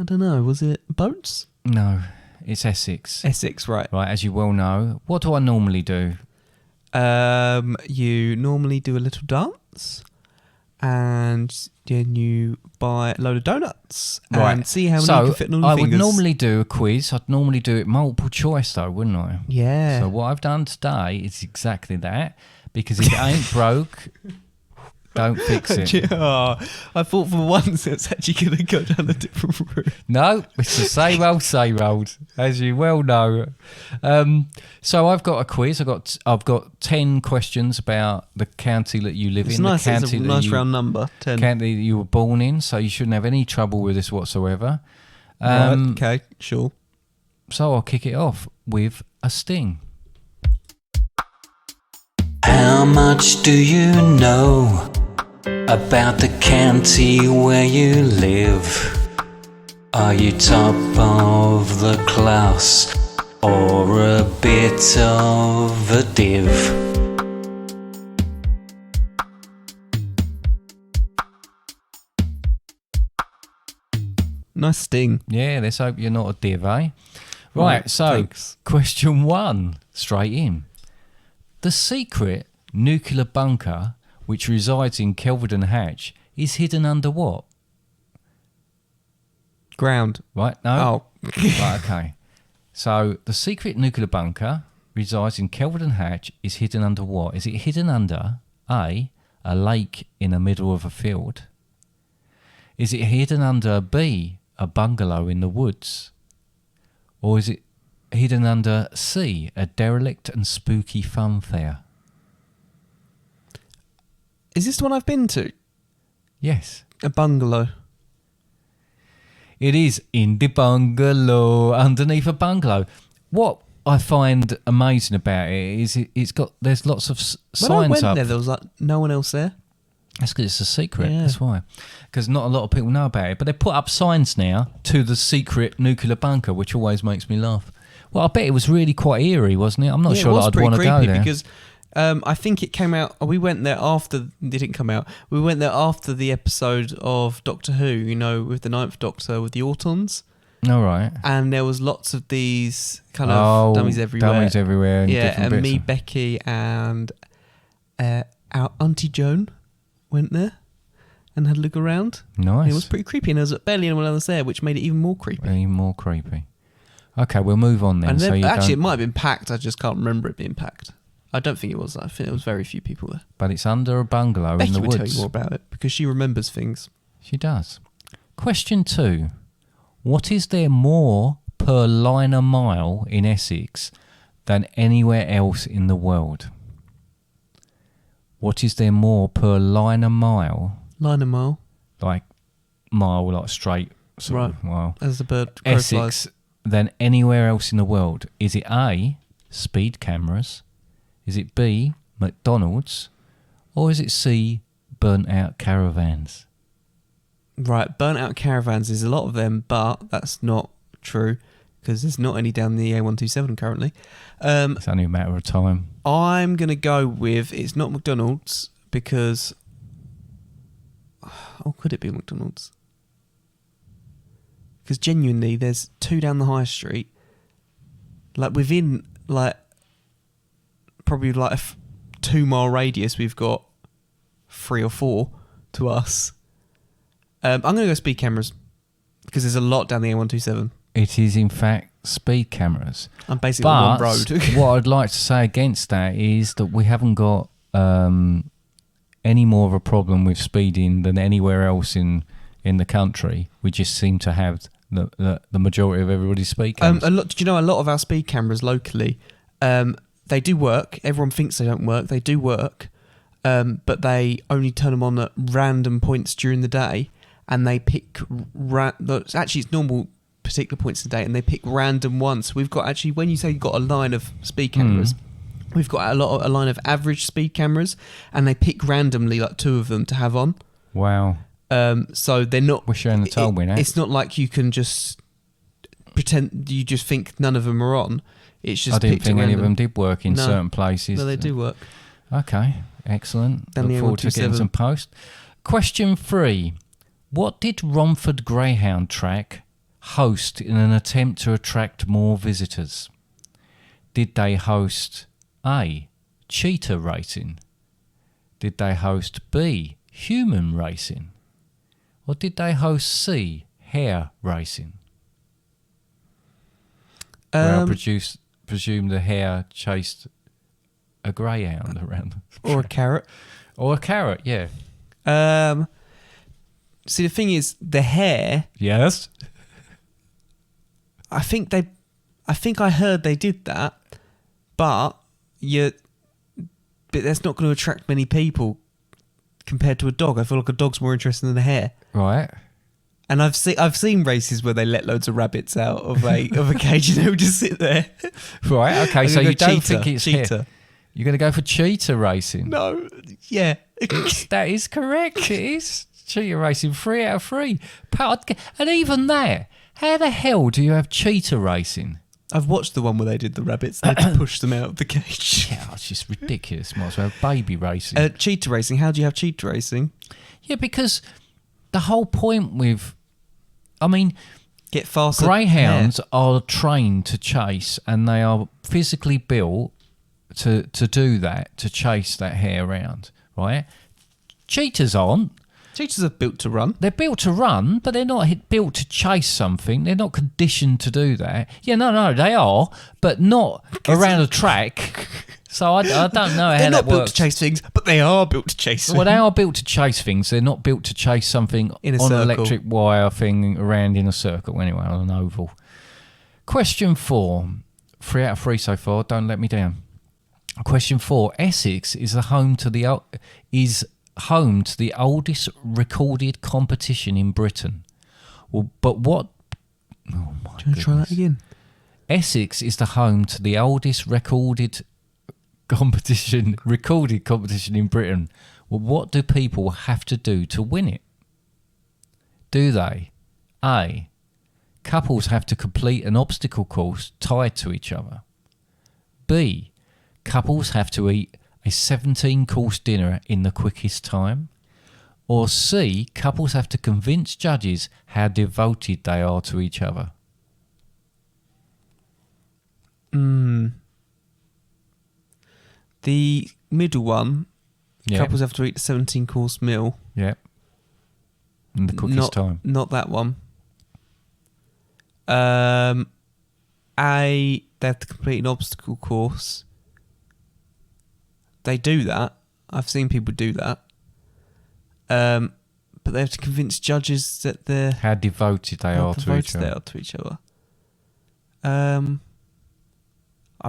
don't know. Was it boats? No, it's Essex. Essex, right. Right, as you well know. What do I normally do? You normally do a little dance, and then you buy a load of donuts and see how many you can fit on your fingers. I would normally do a quiz. I'd normally do it multiple choice though, wouldn't I? Yeah. So what I've done today is exactly that, because if it ain't broke, don't fix it. Oh, I thought for once it was actually going to go down a different route. No, it's the same old, as you well know. So I've got a quiz. I've got 10 questions about the county that you live in. Nice. The county it's a nice round number, 10. County that you were born in, so you shouldn't have any trouble with this whatsoever. Right, okay, sure. So I'll kick it off with a sting. How much do you know about the county where you live? Are you top of the class or a bit of a div? Nice sting. Yeah, let's hope you're not a div, eh? Right, so thanks. Question 1, straight in. The secret nuclear bunker which resides in Kelvedon Hatch is hidden under what? Ground. Right, no? Oh. Right, okay. So the secret nuclear bunker resides in Kelvedon Hatch is hidden under what? Is it hidden under A, a lake in the middle of a field? Is it hidden under B, a bungalow in the woods? Or is it hidden under C, a derelict and spooky funfair? Is this the one I've been to? Yes. A bungalow. It is in the bungalow, underneath a bungalow. What I find amazing about it is there's lots of signs When I went up. there was like no one else there. That's because it's a secret. Yeah. That's why. Because not a lot of people know about it. But they put up signs now to the secret nuclear bunker, which always makes me laugh. Well, I bet it was really quite eerie, wasn't it? I'm not sure that I'd want to go there. Because I think it came out. We went there after. It didn't come out. We went there after the episode of Doctor Who. You know, with the Ninth Doctor with the Autons. All right. And there was lots of these kind of dummies everywhere. Dummies everywhere. In Yeah, different and bits. me, Becky, and our Auntie Joan went there and had a look around. Nice. And it was pretty creepy, and there was barely anyone else there, which made it even more creepy. Even more creepy. Okay, we'll move on then. And then So actually, it might have been packed. I just can't remember it being packed. I don't think it was. I think there was very few people there. But it's under a bungalow Becky in the would woods. tell you more about it because she remembers things. She does. Question 2. What is there more per liner mile in Essex than anywhere else in the world? What is there more per liner mile? Liner mile. Like mile, like straight sort Right. of mile. As the bird crow Essex flies. than anywhere else in the world. Is it A, speed cameras? Is it B, McDonald's? Or is it C, burnt out caravans? Right, burnt out caravans is a lot of them, but that's not true because there's not any down the A127 currently. It's only a matter of time. I'm going to go with it's not McDonald's because... Oh, could it be McDonald's? Because genuinely, there's 2 down the high street. Like within, like, probably like a 2 mile radius, we've got 3 or 4 to us. I'm going to go speed cameras because there's a lot down the A127. It is, in fact, speed cameras. I'm basically on But one road. what I'd like to say against that is that we haven't got any more of a problem with speeding than anywhere else in the country. We just seem to have the majority of everybody's speed cameras. Do you know a lot of our speed cameras locally? They do work. Everyone thinks they don't work. They do work, but they only turn them on at random points during the day, and they pick. Actually, it's normal particular points in the day, and they pick random ones. So we've got actually, when you say you've got a line of speed cameras, we've got a line of average speed cameras, and they pick randomly like 2 of them to have on. Wow. So they're not. We're sharing the TOWIE now. It's not like you can just pretend you just think none of them are on. It's just. I didn't picked at think any of random. them did work in certain places. No, they do work. Okay, excellent. Down the Look forward to getting A127. some post. Question 3. What did Romford Greyhound Track host in an attempt to attract more visitors? Did they host A, cheetah racing? Did they host B, human racing? Or did they host C, hare racing? Where I presume the hare chased a greyhound around. Or a carrot. Or a carrot, yeah. See, the thing is, the hare. Yes. I think I heard they did that, but that's not going to attract many people compared to a dog. I feel like a dog's more interesting than a hare. Right. And I've seen races where they let loads of rabbits out of a cage and they'll just sit there. Right. Okay. So you don't think it's cheetah? hare. You're going to go for cheetah racing? No. Yeah. That is correct. It is cheetah racing. 3 out of 3. And even that. How the hell do you have cheetah racing? I've watched the one where they did the rabbits. They pushed them out of the cage. Yeah, it's just ridiculous. Might as well have baby racing. Cheetah racing. How do you have cheetah racing? Yeah, because the whole point with, Get faster. greyhounds are trained to chase, and they are physically built to do that, to chase that hare around, right? Cheetahs aren't. Cheetahs are built to run. They're built to run, but they're not built to chase something. They're not conditioned to do that. Yeah, no, they are, but not around a track. So I don't know how They're that not built works. to chase things, but they are built to chase Well, things. they are built to chase things. They're not built to chase something In a on an circle. electric wire thing around in a circle. Anyway, on an oval. Question 4. 3 out of 3 so far. Don't let me down. Question 4. Essex is home to the oldest recorded competition in Britain. Well, but what? Oh my Do you want to try that again? Essex is the home to the oldest recorded competition in Britain. Well, what do people have to do to win it? Do they? A. Couples have to complete an obstacle course tied to each other. B. Couples have to eat a 17-course dinner in the quickest time. Or C. Couples have to convince judges how devoted they are to each other. The middle one, Yeah. couples have to eat a 17-course meal. Yeah. In the quickest time. Not that one. A, they have to complete an obstacle course. They do that. I've seen people do that. But they have to convince judges that they're How devoted they how are to devoted each they other. are to each other. I've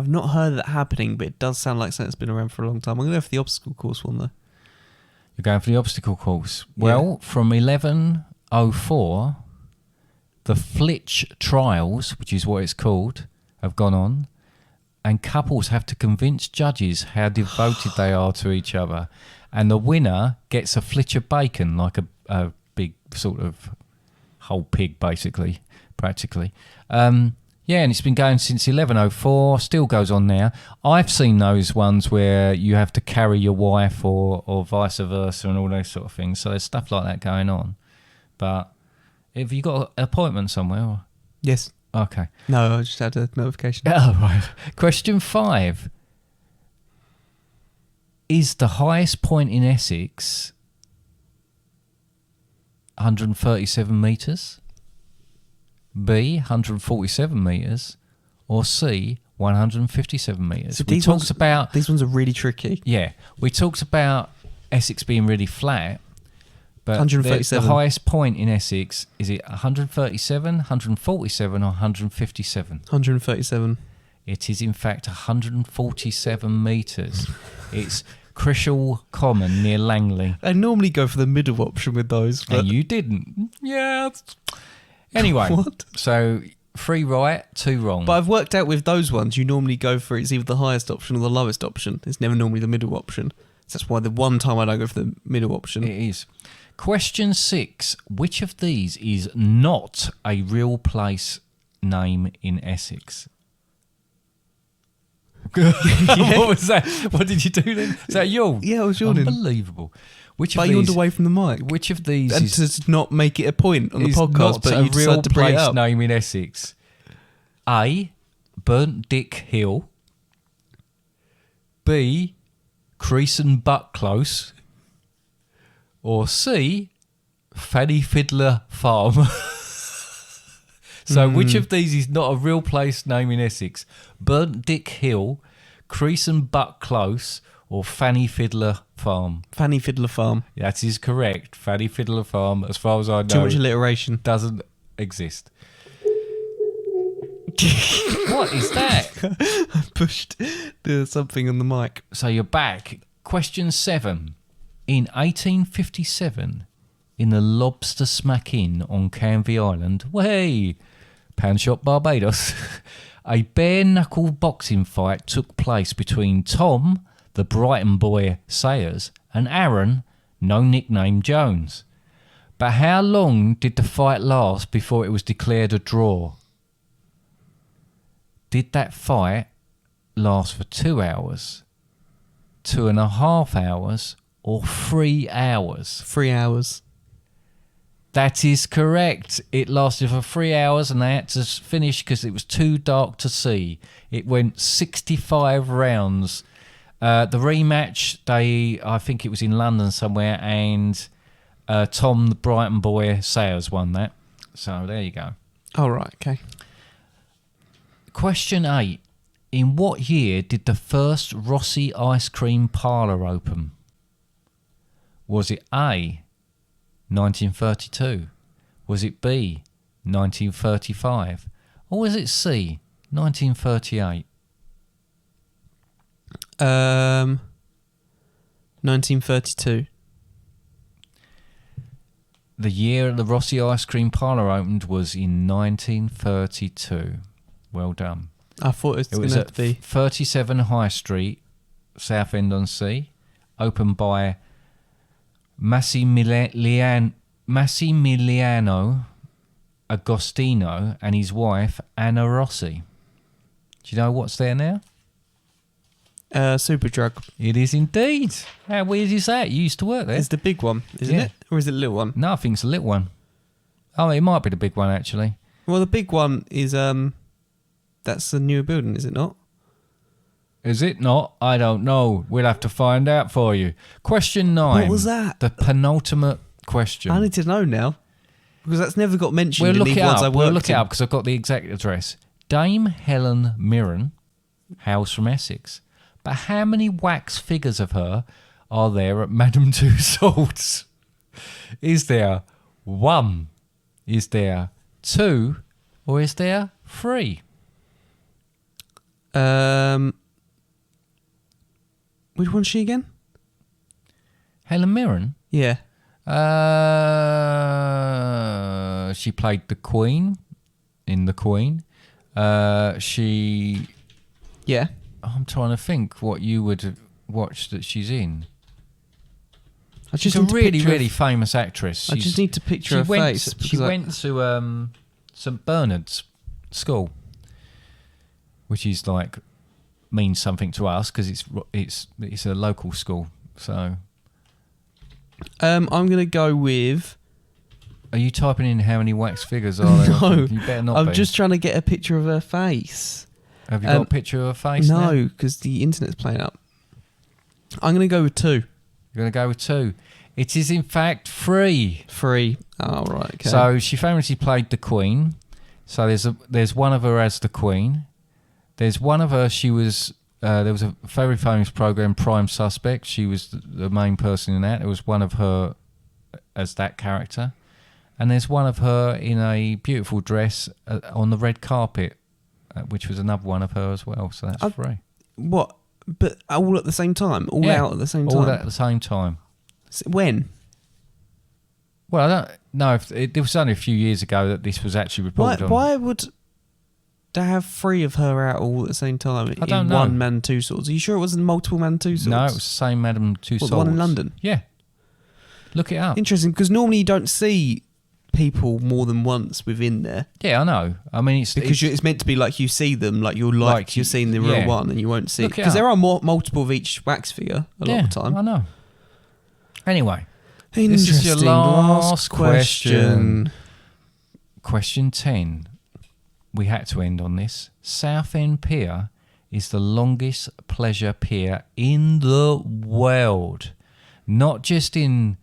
not heard of that happening, but it does sound like something that's been around for a long time. I'm going to go for the obstacle course one, though. You're going for the obstacle course. Well, from 11:04, the Flitch Trials, which is what it's called, have gone on, and couples have to convince judges how devoted they are to each other. And the winner gets a flitch of bacon, like a big sort of whole pig, basically, practically. Yeah, and it's been going since 11:04, still goes on now. I've seen those ones where you have to carry your wife or vice versa and all those sort of things. So there's stuff like that going on. But have you got an appointment somewhere? Or? Yes. Okay. No, I just had a notification. Oh, right. Question 5. Is the highest point in Essex 137 metres? B, 147 metres, or C, 157 metres. So These ones are really tricky. Yeah, we talked about Essex being really flat, but 137. the highest point in Essex, is it 137, 147, or 157? 137. It is in fact 147 metres. It's Crishall Common near Langley. I normally go for the middle option with those, but And you didn't. Yeah. Anyway, What? So 3 right, 2 wrong. But I've worked out with those ones, you normally go for it's either the highest option or the lowest option. It's never normally the middle option. So that's why the one time I don't go for the middle option. It is. Question 6. Which of these is not a real place name in Essex? What was that? What did you do then? Is that yawn? Yeah, I was yawning. Unbelievable. Which But of you these? yawned away from the mic. Which of these And is to not make it a point on the is podcast, not but a you real decided to bring it place up. name in Essex? A. Burnt Dick Hill. B. Creason Butt Close. Or C. Fanny Fiddler Farm. So which of these is not a real place name in Essex? Burnt Dick Hill, Creason Butt Close, or Fanny Fiddler Farm? Fanny Fiddler Farm. That is correct. Fanny Fiddler Farm, as far as I know, Too much alliteration. doesn't exist. What is that? I pushed something on the mic. So you're back. Question 7. In 1857, in the Lobster Smack Inn on Canvey Island, way, Pound Shop Barbados, a bare-knuckle boxing fight took place between Tom, the Brighton boy Sayers, and Aaron, no nickname Jones. But how long did the fight last before it was declared a draw? Did that fight last for 2 hours, 2.5 hours, or 3 hours? 3 hours. That is correct. It lasted for 3 hours and they had to finish because it was too dark to see. It went 65 rounds. The rematch, I think it was in London somewhere, and Tom, the Brighton boy, Sayers won that. So there you go. Oh, right, okay. Question 8. In what year did the first Rossi ice cream parlour open? Was it A, 1932? Was it B, 1935? Or was it C, 1938? 1932. The year the Rossi ice cream parlour opened was in 1932. Well done. I thought it was going to have at to be 37 High Street, Southend-on-Sea, opened by Massimiliano Agostino and his wife Anna Rossi. Do you know what's there now? Superdrug. It is indeed. How weird is that? You used to work there. It's the big one, isn't Yeah. it? Or is it the little one? No, I think it's a little one. Oh, it might be the big one, actually. Well, the big one is that's the newer building, is it not? Is it not? I don't know. We'll have to find out for you. Question 9. What was that? The penultimate question. I need to know now because that's never got mentioned We'll in look the it ones I up. worked We'll look it in. up because I've got the exact address. Dame Helen Mirren hails from Essex. But how many wax figures of her are there at Madame Tussauds? Is there 1? Is there 2? Or is there 3? Which one's she again? Helen Mirren. Yeah. She played the Queen in The Queen. She. Yeah. I'm trying to think what you would watch that she's in. I She's just a need to really, picture really famous actress. I just need to picture her face. She went to St Bernard's School, which is like means something to us because it's a local school. So, I'm gonna go with. are you typing in how many wax figures are there? No, You better not. I'm be. just trying to get a picture of her face. Have you got a picture of her face? now? No, because the internet's playing up. I'm gonna go with 2. You're going to go with 2. It is in fact 3. 3. Oh, right. Okay. So she famously played the Queen. So there's one of her as the Queen. There's one of her. She was there was a very famous program, Prime Suspect. She was the main person in that. It was one of her as that character. And there's one of her in a beautiful dress on the red carpet, which was another one of her as well. So that's 3. What? But all at the same time? All out at the same time? All at the same time. When? Well, I don't know. It was only a few years ago that this was actually reported on. Why would they have 3 of her out all at the same time I don't in know. one Man Two Swords? Are you sure it wasn't multiple Man Two Swords? No, it was the same Madame Tussauds. What, the one in London? Yeah. Look it up. Interesting, because normally you don't see people more than once within there. Yeah, I know. I mean, It's meant to be like you see them, like you're seeing the real one, and you won't see Look it because up. there are multiple of each wax figure a lot of the time. I know. Anyway, Interesting. this is your last question. Question 10. We had to end on this. Southend Pier is the longest pleasure pier in the world. Not just in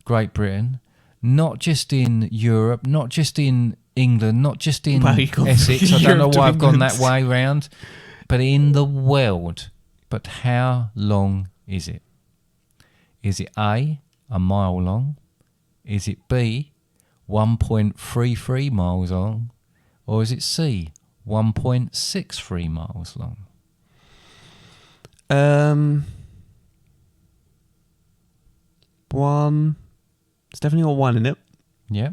Great Britain, not just in Europe, not just in England, not just in Well, you've gone Essex. from I don't know Europe to why I've gone England. that way round. But in the world. But how long is it? Is it A, a mile long? Is it B, 1.33 miles long? Or is it C, 1.63 miles long? One. It's definitely got 1 in it. Yeah.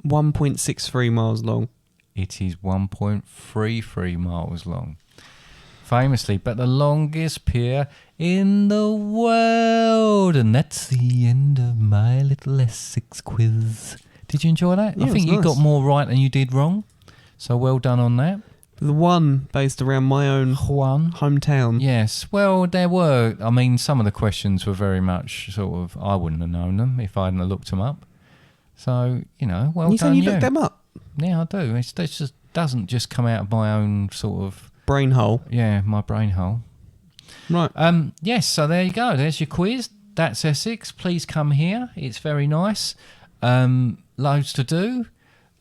1.63 miles long. It is 1.33 miles long. Famously, but the longest pier in the world. And that's the end of my little Essex quiz. Did you enjoy that? Yeah, I think it you was got nice. more right than you did wrong. So well done on that. The one based around my own Juan. hometown. Yes, well, there were. I mean, some of the questions were very much sort of. I wouldn't have known them if I hadn't have looked them up. So well You done. saying you looked them up? Yeah, I do. It just doesn't just come out of my own sort of Brain hole. my brain hole. Right. Yes. So there you go. There's your quiz. That's Essex. Please come here. It's very nice. Loads to do.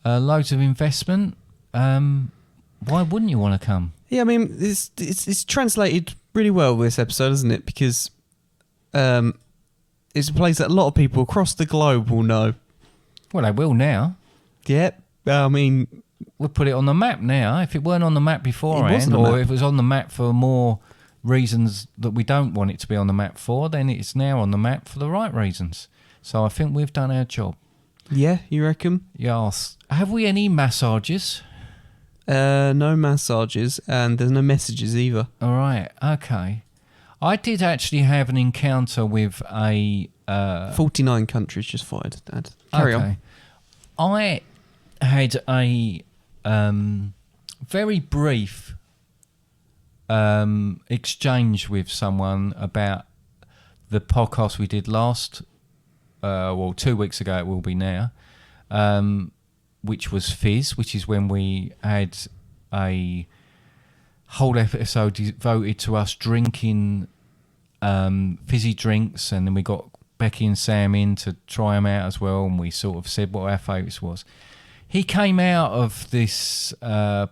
Loads of investment. Why wouldn't you want to come? Yeah, I mean, it's translated really well this episode, isn't it? Because it's a place that a lot of people across the globe will know. Well, they will now. Yeah, I mean, We'll put it on the map now. If it weren't on the map beforehand, on the or map. if it was on the map for more reasons that we don't want it to be on the map for, then it's now on the map for the right reasons. So I think we've done our job. yeah, you reckon? Yes. Have we any massages? No massages, and there's no messages either. All right. Okay. I did actually have an encounter with a 49 countries just fired, Dad. Carry on. I had a very brief exchange with someone about the podcast we did last, 2 weeks ago it will be now, which was Fizz, which is when we had a whole episode devoted to us drinking fizzy drinks, and then we got Becky and Sam in to try them out as well, and we sort of said what our favourites was. He came out of this the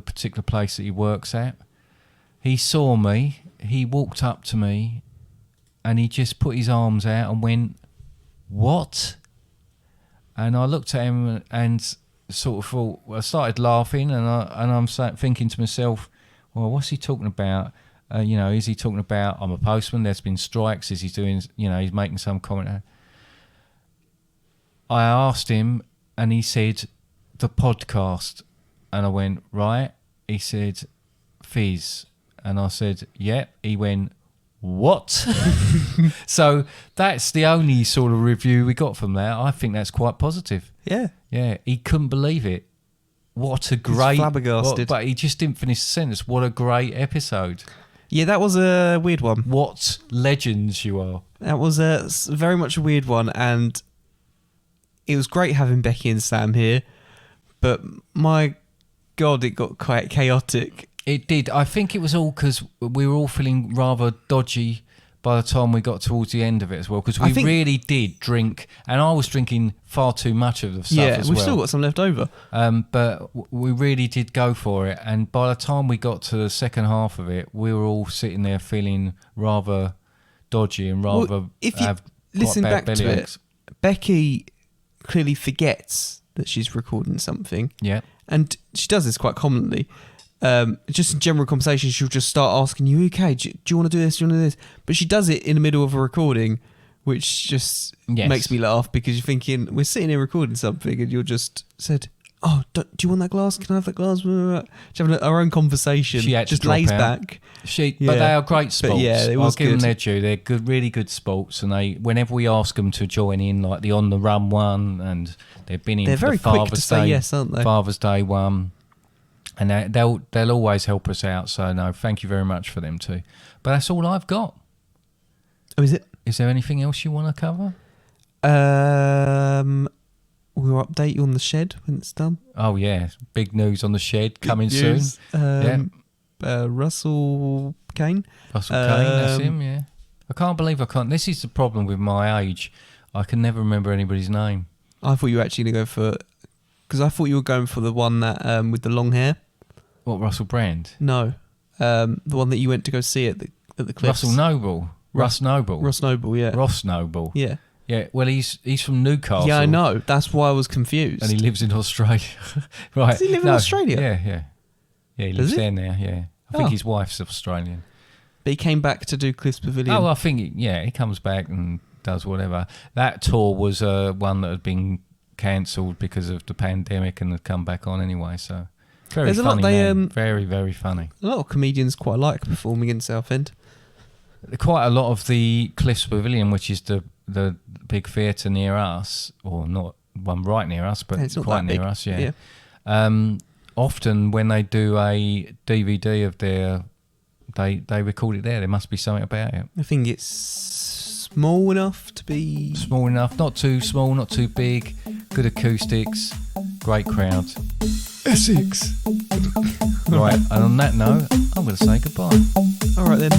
particular place that he works at. He saw me, he walked up to me, and he just put his arms out and went, "What?" And I looked at him, and sort of thought, I started laughing, and I'm thinking to myself, well, what's he talking about? Is he talking about I'm a postman? There's been strikes. Is he doing? He's making some comment. I asked him, and he said the podcast, and I went right. He said Fizz, and I said yeah. He went what? So that's the only sort of review we got from that. I think that's quite positive. Yeah. Yeah, he couldn't believe it. What a great... flabbergasted. But he just didn't finish the sentence. What a great episode. Yeah, that was a weird one. What legends you are. That was very much a weird one, and it was great having Becky and Sam here, but my God, it got quite chaotic. It did. I think it was all because we were all feeling rather dodgy by the time we got towards the end of it as well, because we really did drink, and I was drinking far too much of the stuff as well. We've still got some left over. But we really did go for it, and by the time we got to the second half of it, we were all sitting there feeling rather dodgy and rather if you have listen quite bad back to bellyaches. it, Becky clearly forgets that she's recording something. Yeah. And she does this quite commonly. Just in general conversation, she'll just start asking you, okay, do you want to do this? Do you want to do this? But she does it in the middle of a recording, which just makes me laugh, because you're thinking, we're sitting here recording something and you're just said, oh, do you want that glass? Can I have that glass? She's having our own conversation. She had to just drop lays out. back. But they are great sports. I'll give them their due. They're good, really good sports, and whenever we ask them to join in, like the On the Run one, and they've been in They're for very the quick Father's to say Day, yes, aren't they? Father's Day one, and they'll always help us out. So no, thank you very much for them too. But that's all I've got. Oh, is it? Is there anything else you want to cover? We'll update you on the shed when it's done. Oh yeah, big news on the shed coming soon. Russell Kane. Russell Kane, that's him. Yeah, I can't believe I can't. This is the problem with my age. I can never remember anybody's name. I thought you were actually going to go for, because I thought you were going for the one that with the long hair. What, Russell Brand? No, the one that you went to go see at the cliffs. Russell Noble. Ross Noble. Ross Noble, yeah. Ross Noble. Yeah. Yeah, well, he's from Newcastle. Yeah, I know. That's why I was confused. And he lives in Australia. Right. Does he live in Australia? Yeah. Yeah, he lives there now, yeah. I think his wife's Australian. But he came back to do Cliffs Pavilion. Oh, I think, he comes back and does whatever. That tour was one that had been cancelled because of the pandemic and had come back on anyway, so... Very funny man. Very, very funny. A lot of comedians quite like performing in Southend. Quite a lot of the Cliffs Pavilion, which is the big theatre near us, or not one right near us, but it's quite near us, yeah. Often when they do a DVD of they record it there. There must be something about it. I think it's small enough to be... Small enough, not too small, not too big, good acoustics, great crowd. Essex! Right, and on that note, I'm going to say goodbye. All right then.